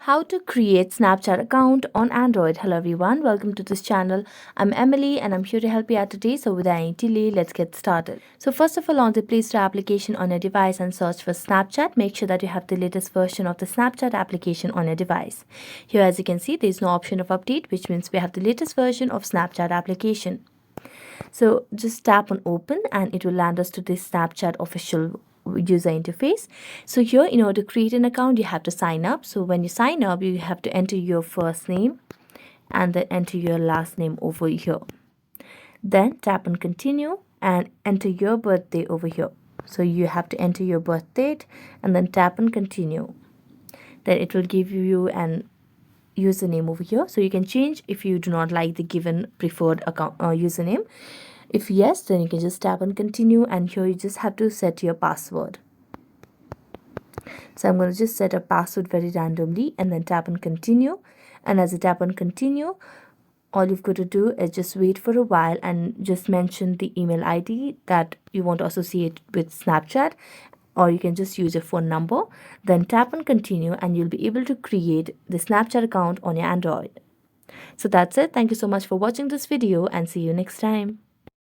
How to create Snapchat account on Android. Hello everyone, welcome to this channel. I'm Emily and I'm here to help you out today. So without any delay, let's get started. So first of all, on the Play Store application on your device and search for Snapchat. Make sure that you have the latest version of the Snapchat application on your device. Here as you can see, there is no option of update, which means we have the latest version of Snapchat application. So just tap on open and it will land us to this Snapchat official user interface. So here, in order to create an account, you have to sign up. So when you sign up, you have to enter your first name and then enter your last name over here. Then tap on continue and enter your birthday over here. So you have to enter your birth date and then tap on continue. Then it will give you an username over here, so you can change if you do not like the given preferred account username. If yes, then you can just tap on continue and here you just have to set your password. So I'm going to just set a password very randomly and then tap on continue. And as you tap on continue, all you've got to do is just wait for a while and just mention the email ID that you want to associate with Snapchat, or you can just use your phone number. Then tap on continue and you'll be able to create the Snapchat account on your Android. So that's it. Thank you so much for watching this video and see you next time.